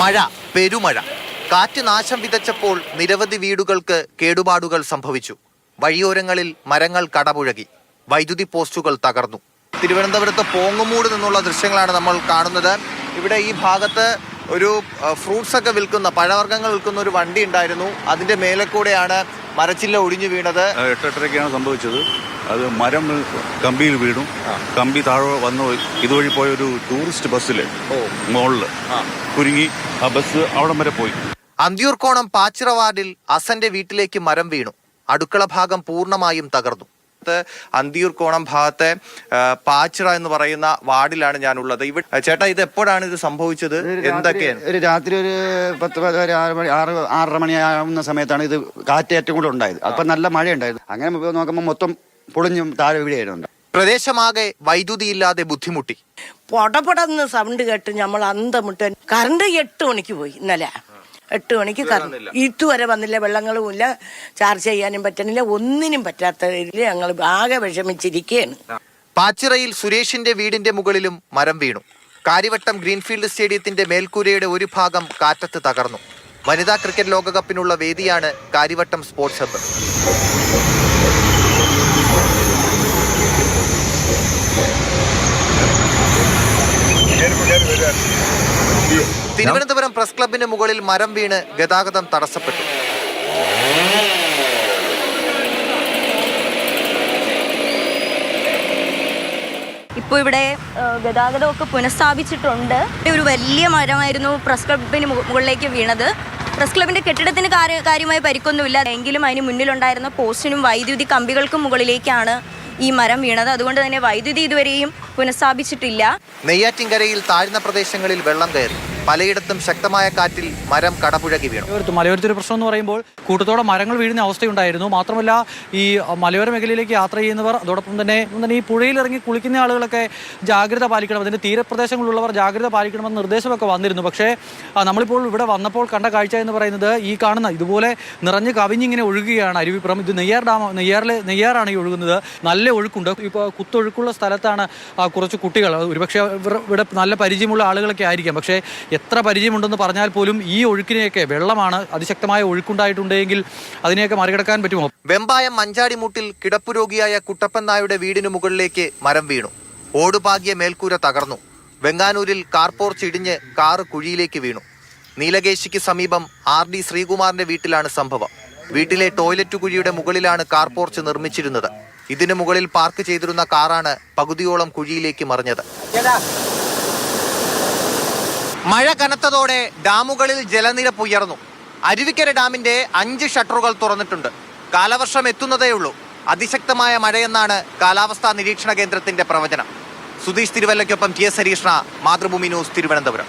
മഴ, പെരുമഴ. കാറ്റ് നാശം വിതച്ചപ്പോൾ നിരവധി വീടുകൾക്ക് കേടുപാടുകൾ സംഭവിച്ചു. വഴിയോരങ്ങളിൽ മരങ്ങൾ കടപുഴകി, വൈദ്യുതി പോസ്റ്റുകൾ തകർന്നു. തിരുവനന്തപുരത്ത് പോങ്ങുമൂട് നിന്നുള്ള ദൃശ്യങ്ങളാണ് നമ്മൾ കാണുന്നത്. ഇവിടെ ഈ ഭാഗത്ത് ഒരു ഫ്രൂട്ട്സ് ഒക്കെ വിൽക്കുന്ന, പഴവർഗ്ഗങ്ങൾ വിൽക്കുന്ന ഒരു വണ്ടി ഉണ്ടായിരുന്നു. അതിന്റെ മേലെ കൂടെയാണ് മരച്ചില്ല ഒടിഞ്ഞു വീണത്. 8:30-ക്കാണ് സംഭവിച്ചത്. അത് മരം കമ്പിയിൽ വീണു. കമ്പി താഴെ വന്ന് ഇതുവഴി പോയ ഒരു ടൂറിസ്റ്റ് ബസ്സിൽ മുകളില് കുരുങ്ങി ആ ബസ് അവിടം വരെ പോയി. അന്തിയൂർക്കോണം പാച്ചിറ വാർഡിൽ അസന്റെ വീട്ടിലേക്ക് മരം വീണു. അടുക്കള ഭാഗം പൂർണ്ണമായും തകർന്നു. അന്തിയൂർക്കോണം ഭാഗത്തെ പാച്ചിറ എന്ന് പറയുന്ന വാർഡിലാണ് ഞാനുള്ളത്. ഇവിടെ ചേട്ടാ, ഇത് എപ്പോഴാണ് ഇത് സംഭവിച്ചത്? എന്തൊക്കെയാണ്? ഒരു രാത്രി ഒരു 6:30 മണിയാവുന്ന സമയത്താണ് ഇത് കാറ്റ് ഏറ്റവും കൂടുതൽ ഉണ്ടായത്. അപ്പൊ നല്ല മഴ ഉണ്ടായിരുന്നു. അങ്ങനെ നോക്കുമ്പോൾ മൊത്തം പൊളിഞ്ഞും താഴെ വീഴായിരുന്നു. പ്രദേശമാകെ വൈദ്യുതിയില്ലാതെ ബുദ്ധിമുട്ടി. പൊടപൊടന്ന് സൗണ്ട് കേട്ട് നമ്മൾ അന്തമുട്ട് കറണ്ട് 8 മണിക്ക് പോയി. ഇന്നലെ 8 മണിക്ക് കറണ്ട് ഇതുവരെ വന്നില്ല. വെള്ളങ്ങളും ഇല്ല, ചാർജ് ചെയ്യാനും പറ്റണില്ല, ഒന്നിനും പറ്റാത്ത രീതിയിൽ ഞങ്ങൾ ആകെ വിഷമിച്ചിരിക്കുകയാണ്. പാച്ചിറയിൽ സുരേഷിന്റെ വീടിന്റെ മുകളിലും മരം വീണു. കാര്യവട്ടം ഗ്രീൻഫീൽഡ് സ്റ്റേഡിയത്തിന്റെ മേൽക്കൂരയുടെ ഒരു ഭാഗം കാറ്റത്ത് തകർന്നു. വനിതാ ക്രിക്കറ്റ് ലോകകപ്പിനുള്ള വേദിയാണ് Karyavattom sports hub. Thiruvananthapuram press ക്ലബിന് മുകളിൽ മരം വീണ് ഗതാഗതം തടസ്സപ്പെട്ടു. ഇപ്പോൾ ഇവിടെ ഗതാഗതമൊക്കെ പുനഃസ്ഥാപിച്ചിട്ടുണ്ട്. ഒരു വലിയ മരമായിരുന്നു പ്രസ് ക്ലബിന് മുകളിലേക്ക് വീണത്. പ്രസ് ക്ലബിന്റെ കെട്ടിടത്തിന് കാര്യമായ പരിക്കൊന്നുമില്ല. എങ്കിലും അതിന് മുന്നിലുണ്ടായിരുന്ന പോസ്റ്റിനും വൈദ്യുതി കമ്പികൾക്കും മുകളിലേക്കാണ് ഈ മരം വീണത്. അതുകൊണ്ട് തന്നെ വൈദ്യുതി ഇതുവരെയും പുനഃസ്ഥാപിച്ചിട്ടില്ല. നെയ്യാറ്റിൻകരയിൽ താഴ്ന്ന പ്രദേശങ്ങളിൽ വെള്ളം കയറി. പലയിടത്തും ശക്തമായ കാറ്റിൽ മരം കടപുഴകി വീണു. മലയോരത്തൊരു പ്രശ്നം എന്ന് പറയുമ്പോൾ കൂട്ടത്തോടെ മരങ്ങൾ വീഴുന്ന അവസ്ഥയുണ്ടായിരുന്നു. മാത്രമല്ല ഈ മലയോര മേഖലയിലേക്ക് യാത്ര ചെയ്യുന്നവർ, അതോടൊപ്പം തന്നെ ഈ പുഴയിലിറങ്ങി കുളിക്കുന്ന ആളുകളൊക്കെ ജാഗ്രത പാലിക്കണം, അതിൻ്റെ തീരപ്രദേശങ്ങളിലുള്ളവർ ജാഗ്രത പാലിക്കണമെന്ന നിർദ്ദേശമൊക്കെ വന്നിരുന്നു. പക്ഷേ നമ്മളിപ്പോൾ ഇവിടെ വന്നപ്പോൾ കണ്ട കാഴ്ച എന്ന് പറയുന്നത് ഈ കാണുന്ന ഇതുപോലെ നിറഞ്ഞ് കവിഞ്ഞിങ്ങനെ ഒഴുകുകയാണ് അരുവിപ്പുറം. ഇത് നെയ്യാറാണ് ഈ ഒഴുകുന്നത്. നല്ല ഒഴുക്കുണ്ട്. ഇപ്പോൾ കുത്തൊഴുക്കുള്ള സ്ഥലത്താണ് കുറച്ച് കുട്ടികൾ, ഒരുപക്ഷെ ഇവിടെ നല്ല പരിചയമുള്ള ആളുകളൊക്കെ ആയിരിക്കാം. പക്ഷേ എത്ര പരിചയമുണ്ടെന്ന് പറഞ്ഞാൽ പോലും ഈ ഒഴുക്കിനെയൊക്കെ, വെള്ളമാണ്, അതിശക്തമായ ഒഴുക്കുണ്ടായിട്ടുണ്ടെങ്കിൽ അതിനെയൊക്കെ മറികടക്കാൻ പറ്റുമോ? വെമ്പായം മഞ്ചാടിമൂട്ടിൽ കിടപ്പുരോഗിയായ കുട്ടപ്പൻ നായുടെ വീടിനു മുകളിലേക്ക് മരം വീണു. ഓടുപാകിയ മേൽക്കൂര തകർന്നു. വെങ്ങാനൂരിൽ കാർപോർച്ച് ഇടിഞ്ഞ് കാറ് കുഴിയിലേക്ക് വീണു. നീലകേശിക്ക് സമീപം RD ശ്രീകുമാറിന്റെ വീട്ടിലാണ് സംഭവം. വീട്ടിലെ ടോയ്ലറ്റ് കുഴിയുടെ മുകളിലാണ് കാർപോർച്ച് നിർമ്മിച്ചിരുന്നത്. ഇതിനു മുകളിൽ പാർക്ക് ചെയ്തിരുന്ന കാറാണ് പകുതിയോളം കുഴിയിലേക്ക് മറിഞ്ഞത്. മഴ കനത്തതോടെ ഡാമുകളിൽ ജലനിരപ്പ് ഉയർന്നു. അരുവിക്കര ഡാമിന്റെ 5 ഷട്ടറുകൾ തുറന്നിട്ടുണ്ട്. കാലവർഷം എത്തുന്നതേയുള്ളൂ. അതിശക്തമായ മഴയെന്നാണ് കാലാവസ്ഥാ നിരീക്ഷണ കേന്ദ്രത്തിന്റെ പ്രവചനം. സുധീഷ് തിരുവല്ലയ്ക്കൊപ്പം TS ഹരീഷ്ണ, മാതൃഭൂമി ന്യൂസ്, തിരുവനന്തപുരം.